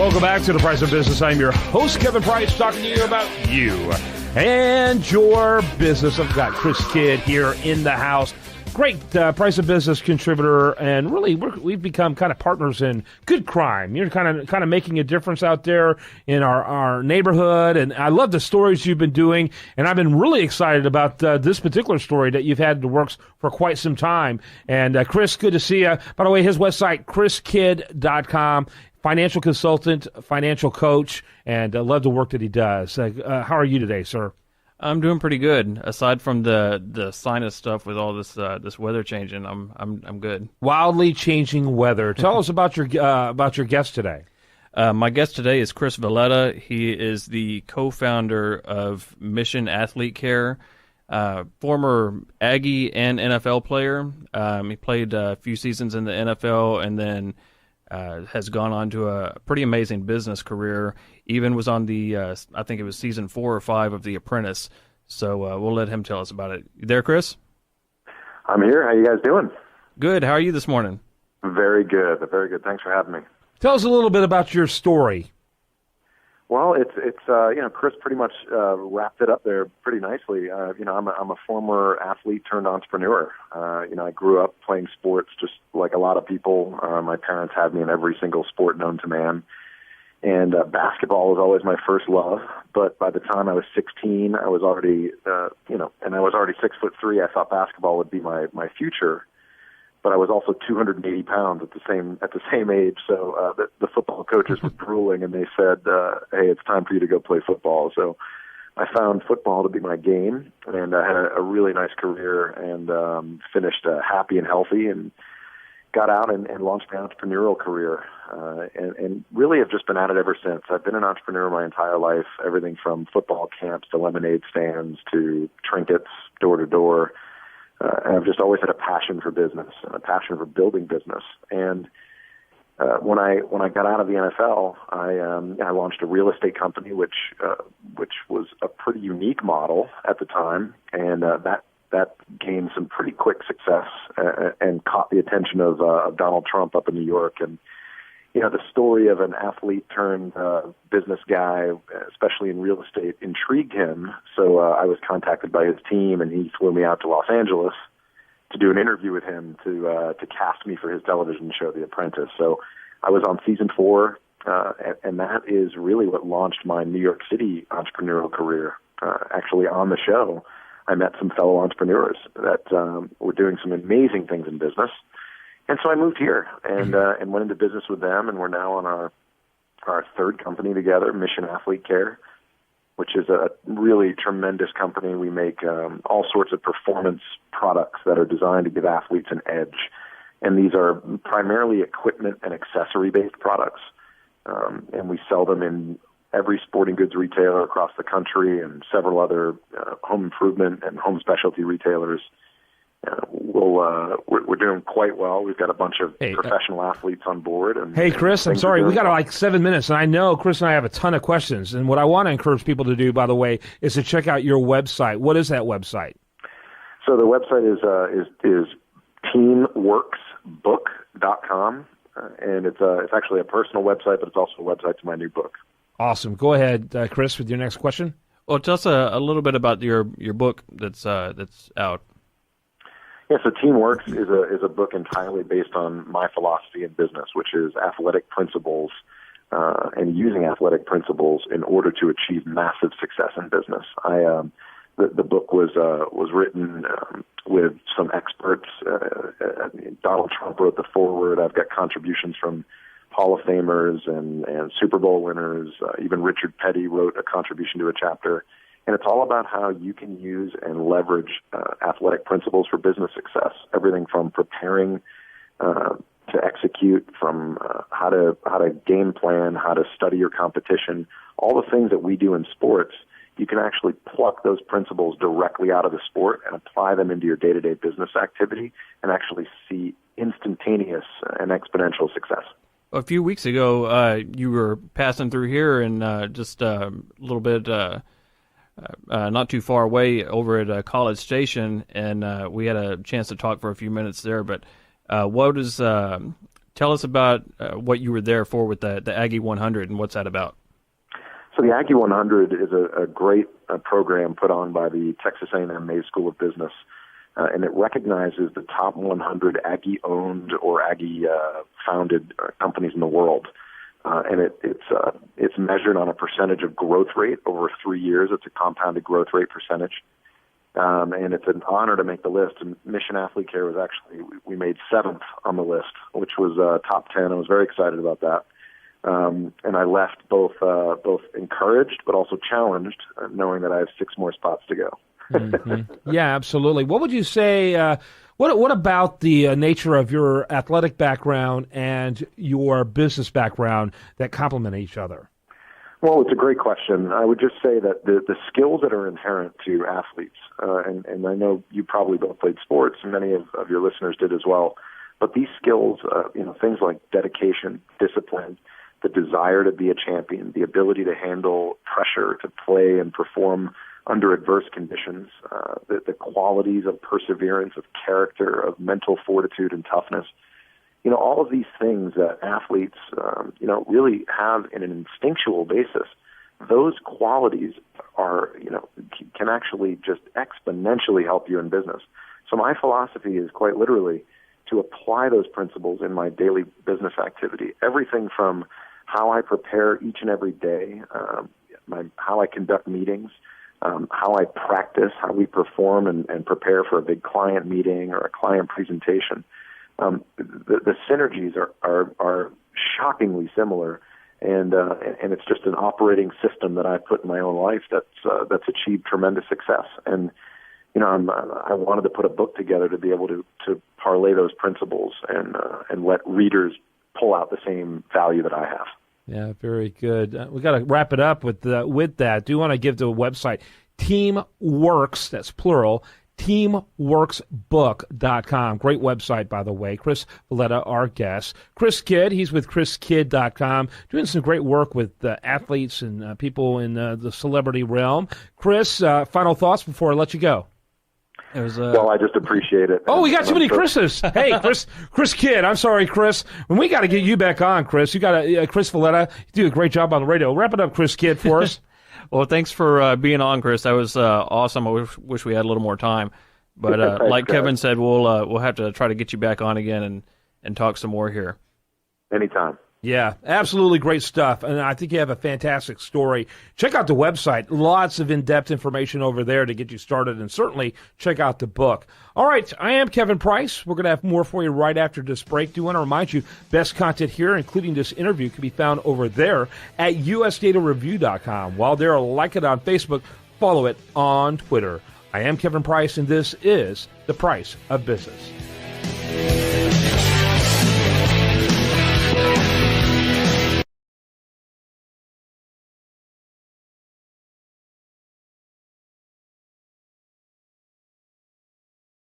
Welcome back to The Price of Business. I'm your host, Kevin Price, talking to you about you and your business. I've got Chris Kidd here in the house. Great Price of Business contributor, and really we've become kind of partners in good crime. You're kind of making a difference out there in our neighborhood, and I love the stories you've been doing, and I've been really excited about this particular story that you've had in the works for quite some time. And Chris, good to see you. By the way, his website, chriskidd.com. Financial consultant, financial coach, and love the work that he does. How are you today, sir? I'm doing pretty good. Aside from the sinus stuff with all this weather changing, I'm good. Wildly changing weather. Tell us about your guest today. My guest today is Chris Valletta. He is the co-founder of Mission Athlete Care. Former Aggie and NFL player. He played a few seasons in the NFL and then has gone on to a pretty amazing business career. Even was on the, I think it was season 4 or 5 of The Apprentice. So we'll let him tell us about it. You there, Chris? I'm here. How you guys doing? Good. How are you this morning? Very good. Very good. Thanks for having me. Tell us a little bit about your story. Well, it's Chris pretty much wrapped it up there pretty nicely. I'm a former athlete turned entrepreneur. I grew up playing sports just like a lot of people. My parents had me in every single sport known to man. And basketball was always my first love. But by the time I was 16, I was already, and I was already 6'3". I thought basketball would be my future. But I was also 280 pounds at the same age. So the football coaches were drooling, and they said, "Hey, it's time for you to go play football." So I found football to be my game, and I had a really nice career and finished happy and healthy, and got out and launched my entrepreneurial career, and really have just been at it ever since. I've been an entrepreneur my entire life, everything from football camps to lemonade stands to trinkets door to door. And I've just always had a passion for business and a passion for building business. And when I got out of the NFL, I launched a real estate company, which was a pretty unique model at the time, and that gained some pretty quick success and caught the attention of Donald Trump up in New York. And the story of an athlete turned business guy, especially in real estate, intrigued him. So I was contacted by his team, and he flew me out to Los Angeles to do an interview with him to cast me for his television show, The Apprentice. So I was on season 4, and that is really what launched my New York City entrepreneurial career. Actually, on the show, I met some fellow entrepreneurs that were doing some amazing things in business. And so I moved here and went into business with them, and we're now on our third company together, Mission Athlete Care, which is a really tremendous company. We make all sorts of performance products that are designed to give athletes an edge. And these are primarily equipment and accessory-based products. And we sell them in every sporting goods retailer across the country and several other home improvement and home specialty retailers. We're doing quite well. We've got a bunch of professional athletes on board. Hey, Chris, I'm sorry. We got like 7 minutes, and I know Chris and I have a ton of questions. And what I want to encourage people to do, by the way, is to check out your website. What is that website? So the website is teamworksbook.com, and it's actually a personal website, but it's also a website to my new book. Awesome. Go ahead, Chris, with your next question. Well, tell us a little bit about your book that's out. Yeah, so Teamworks is a book entirely based on my philosophy in business, which is athletic principles and using athletic principles in order to achieve massive success in business. The book was written with some experts. Donald Trump wrote the foreword. I've got contributions from Hall of Famers and Super Bowl winners. Even Richard Petty wrote a contribution to a chapter. And it's all about how you can use and leverage athletic principles for business success. Everything from preparing to execute, from how to game plan, how to study your competition, all the things that we do in sports. You can actually pluck those principles directly out of the sport and apply them into your day-to-day business activity and actually see instantaneous and exponential success. A few weeks ago, you were passing through here and just a little bit not too far away over at College Station, and we had a chance to talk for a few minutes there. But tell Tell us about what you were there for with the Aggie 100 and what's that about. So the Aggie 100 is a great program put on by the Texas A&M May School of Business, and it recognizes the top 100 Aggie-owned or Aggie-founded companies in the world. And it's measured on a percentage of growth rate over 3 years. It's a compounded growth rate percentage. And it's an honor to make the list. And Mission Athlete Care was actually, we made 7th on the list, which was top 10. I was very excited about that. And I left both encouraged but also challenged, knowing that I have 6 more spots to go. Mm-hmm. Yeah, absolutely. What would you say, what about the nature of your athletic background and your business background that complement each other? Well, it's a great question. I would just say that the skills that are inherent to athletes, and I know you probably both played sports, and many of your listeners did as well, but these skills, things like dedication, discipline, the desire to be a champion, the ability to handle pressure, to play and perform under adverse conditions, the qualities of perseverance, of character, of mental fortitude and toughness, all of these things that athletes, really have in an instinctual basis, those qualities are, can actually just exponentially help you in business. So my philosophy is quite literally to apply those principles in my daily business activity. Everything from how I prepare each and every day, how I conduct meetings, how I practice, how we perform and prepare for a big client meeting or a client presentation. The synergies are shockingly similar, and it's just an operating system that I put in my own life that's achieved tremendous success. And I wanted to put a book together to be able to parlay those principles and let readers pull out the same value that I have. Yeah, very good. We got to wrap it up with that. Do you want to give the website TeamWorks? That's plural. TeamWorksBook.com. Great website, by the way. Chris Valletta, our guest. Chris Kidd, he's with chriskidd.com, doing some great work with athletes and people in the celebrity realm. Chris, final thoughts before I let you go. Well, I just appreciate it. Oh, we got too many Chris's. Hey, Chris Kidd. I'm sorry, Chris. And we got to get you back on, Chris. You got Chris Valletta. You do a great job on the radio. Wrap it up, Chris Kidd, for us. Well, thanks for being on, Chris. That was awesome. I wish we had a little more time. But like Kevin said, we'll have to try to get you back on again and talk some more here. Anytime. Yeah, absolutely great stuff. And I think you have a fantastic story. Check out the website. Lots of in-depth information over there to get you started. And certainly check out the book. All right, I am Kevin Price. We're going to have more for you right after this break. Do want to remind you, best content here, including this interview, can be found over there at usdatareview.com. While there, like it on Facebook, follow it on Twitter. I am Kevin Price, and this is The Price of Business.